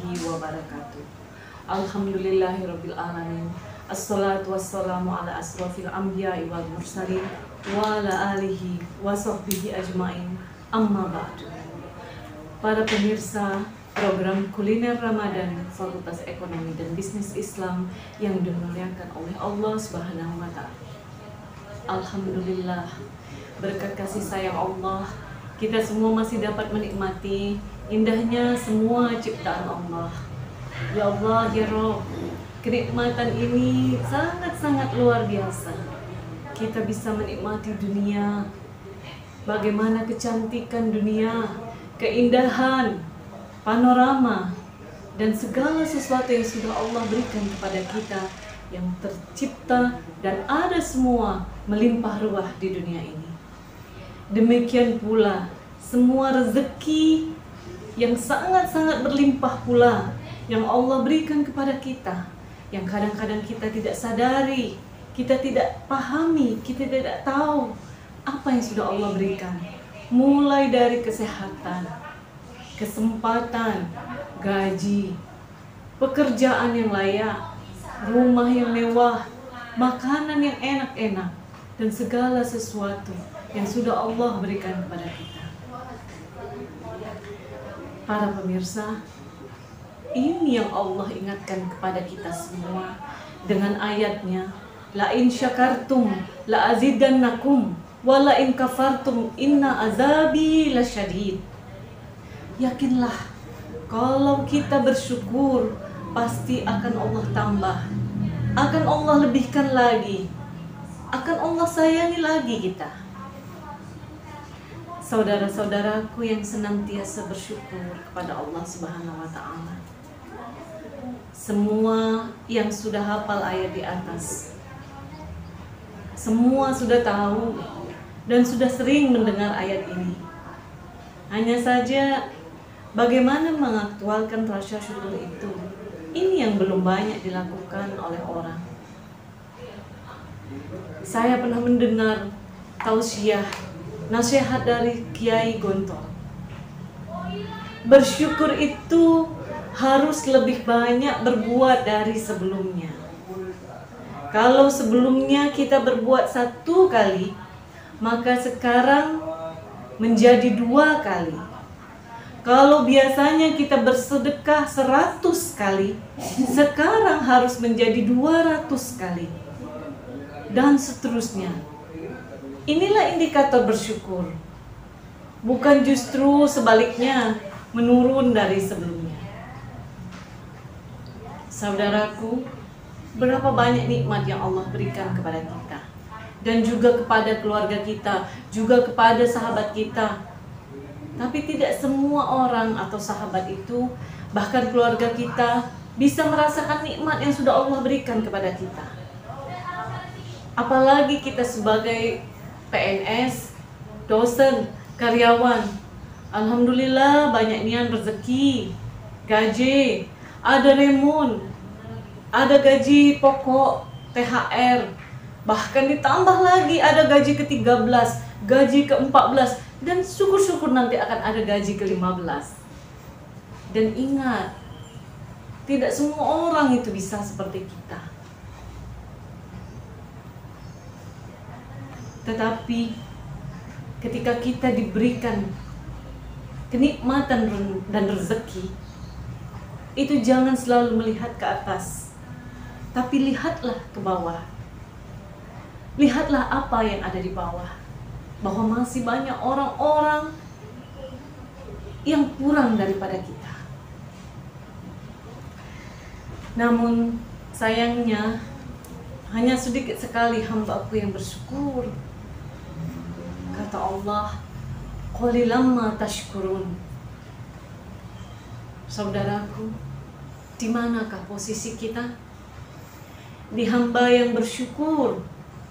warahmatullahi wabarakatuh. Alhamdulillahirabbil alamin. Assalatu wassalamu ala asrofil anbiya'i wal mursalin wa ala alihi wa sahbihi ajmain. Amma ba'du. Para pemirsa program kuliner Ramadan Fakultas Ekonomi dan Bisnis Islam yang dimuliakan oleh Allah Subhanahu wa taala. Alhamdulillah, berkat kasih sayang Allah, kita semua masih dapat menikmati indahnya semua ciptaan Allah. Ya Allah, ya Rabb, kenikmatan ini sangat-sangat luar biasa. Kita bisa menikmati dunia, bagaimana kecantikan dunia, keindahan, panorama, dan segala sesuatu yang sudah Allah berikan kepada kita yang tercipta dan ada semua melimpah ruah di dunia ini. Demikian pula semua rezeki yang sangat-sangat berlimpah pula yang Allah berikan kepada kita, yang kadang-kadang kita tidak sadari, kita tidak pahami, kita tidak tahu apa yang sudah Allah berikan. Mulai dari kesehatan, kesempatan, gaji, pekerjaan yang layak, rumah yang mewah, makanan yang enak-enak, dan segala sesuatu yang sudah Allah berikan kepada kita. Para pemirsa, ini yang Allah ingatkan kepada kita semua dengan ayatnya, la in syakartum la azidannakum wa la in kafartum inna azabi lasyadid. Yakinlah, kalau kita bersyukur pasti akan Allah tambah, akan Allah lebihkan lagi, akan Allah sayangi lagi kita. Saudara-saudaraku yang senantiasa bersyukur kepada Allah Subhanahu wa taala, semua yang sudah hafal ayat di atas, semua sudah tahu dan sudah sering mendengar ayat ini. Hanya saja bagaimana mengaktualkan rasa syukur itu, ini yang belum banyak dilakukan oleh orang. Saya pernah mendengar tausiah, nasihat dari Kiai Gontor. Bersyukur itu harus lebih banyak berbuat dari sebelumnya. Kalau sebelumnya kita berbuat 1 kali, maka sekarang menjadi 2 kali. Kalau biasanya kita bersedekah 100 kali, sekarang harus menjadi 200 kali. Dan seterusnya. Inilah indikator bersyukur. Bukan justru sebaliknya, menurun dari sebelumnya. Saudaraku, berapa banyak nikmat yang Allah berikan kepada kita, dan juga kepada keluarga kita, juga kepada sahabat kita. Tapi tidak semua orang atau sahabat itu, bahkan keluarga kita, bisa merasakan nikmat yang sudah Allah berikan kepada kita. Apalagi kita sebagai PNS, dosen, karyawan. Alhamdulillah banyak nian rezeki, gaji, ada remun, ada gaji pokok, THR, bahkan ditambah lagi ada gaji ke-13, gaji ke-14, dan syukur-syukur nanti akan ada gaji ke-15. Dan ingat, tidak semua orang itu bisa seperti kita. Tetapi ketika kita diberikan kenikmatan dan rezeki, itu jangan selalu melihat ke atas, tapi lihatlah ke bawah. Lihatlah apa yang ada di bawah, bahwa masih banyak orang-orang yang kurang daripada kita. Namun sayangnya hanya sedikit sekali hamba-Ku yang bersyukur. Kata Allah, qalilan ma tashkurun. Saudaraku, di manakah posisi kita? Di hamba yang bersyukur,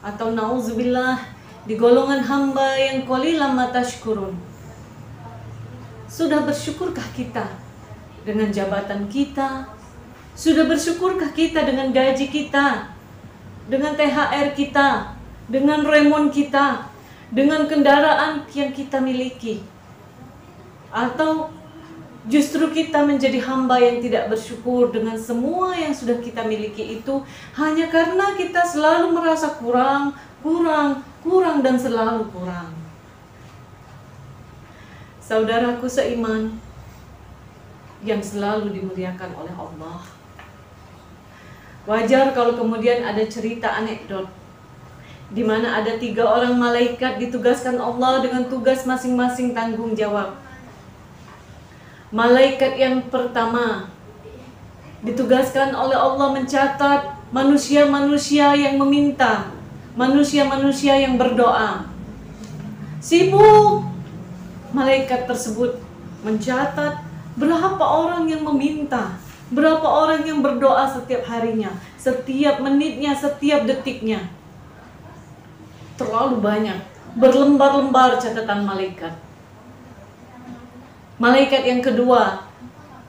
atau nauzubillah, di golongan hamba yang qalilan ma tashkurun? Sudah bersyukurkah kita dengan jabatan kita? Sudah bersyukurkah kita dengan gaji kita, dengan THR kita, dengan remon kita, dengan kendaraan yang kita miliki? Atau Justru kita menjadi hamba yang tidak bersyukur dengan semua yang sudah kita miliki itu hanya karena kita selalu merasa kurang, dan selalu kurang. Saudaraku seiman yang selalu dimuliakan oleh Allah, wajar kalau kemudian ada cerita anekdot di mana ada 3 orang malaikat ditugaskan Allah dengan tugas masing-masing tanggung jawab. Malaikat yang pertama ditugaskan oleh Allah mencatat manusia-manusia yang meminta, manusia-manusia yang berdoa. Sibuk malaikat tersebut mencatat berapa orang yang meminta, berapa orang yang berdoa setiap harinya, setiap menitnya, setiap detiknya. Terlalu banyak, berlembar-lembar catatan malaikat. Malaikat yang kedua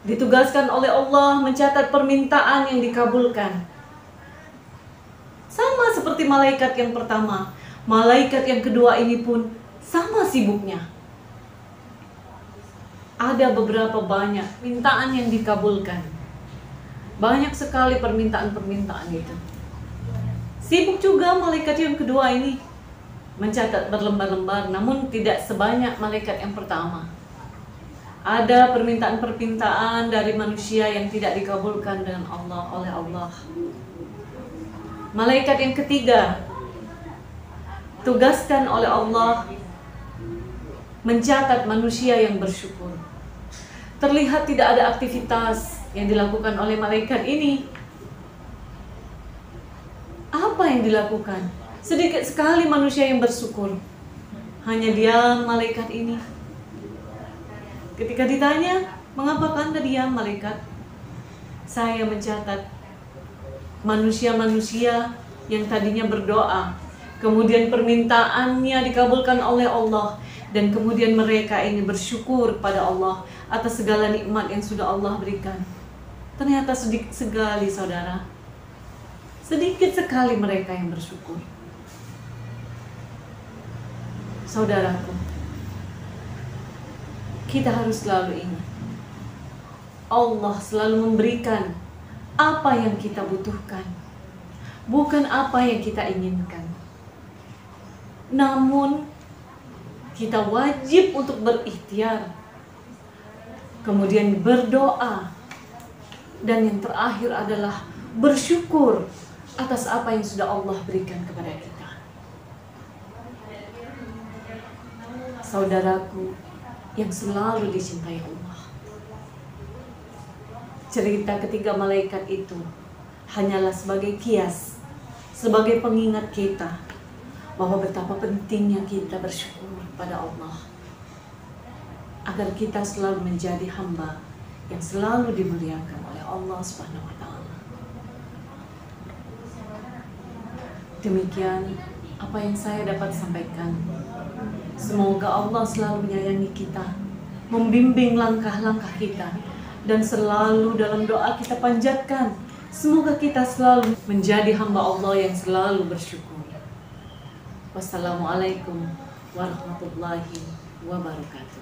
ditugaskan oleh Allah mencatat permintaan yang dikabulkan. Sama seperti malaikat yang pertama, malaikat yang kedua ini pun sama sibuknya. Ada beberapa banyak permintaan yang dikabulkan. Banyak sekali permintaan-permintaan itu. Sibuk juga malaikat yang kedua ini mencatat berlembar-lembar, namun tidak sebanyak malaikat yang pertama. Ada permintaan-permintaan dari manusia yang tidak dikabulkan dengan Allah oleh Allah. Malaikat yang ketiga tugaskan oleh Allah mencatat manusia yang bersyukur. Terlihat tidak ada aktivitas yang dilakukan oleh malaikat ini. Apa yang dilakukan? Sedikit sekali manusia yang bersyukur. Hanya diam malaikat ini. Ketika ditanya, mengapa Anda diam malaikat? Saya mencatat manusia-manusia yang tadinya berdoa, kemudian permintaannya dikabulkan oleh Allah, dan kemudian mereka ini bersyukur pada Allah atas segala nikmat yang sudah Allah berikan. Ternyata sedikit sekali, saudara. Sedikit sekali mereka yang bersyukur. Saudaraku, kita harus selalu ingat, Allah selalu memberikan apa yang kita butuhkan, bukan apa yang kita inginkan. Namun, kita wajib untuk berikhtiar, kemudian berdoa, dan yang terakhir adalah bersyukur atas apa yang sudah Allah berikan kepada kita. Saudaraku yang selalu dicintai Allah, cerita ketiga malaikat itu hanyalah sebagai kias, sebagai pengingat kita bahwa betapa pentingnya kita bersyukur pada Allah, agar kita selalu menjadi hamba yang selalu dimuliakan oleh Allah Subhanahu wa Ta'ala. Demikian apa yang saya dapat sampaikan. Semoga Allah selalu menyayangi kita, membimbing langkah-langkah kita, dan selalu dalam doa kita panjatkan, semoga kita selalu menjadi hamba Allah yang selalu bersyukur. Wassalamualaikum warahmatullahi wabarakatuh.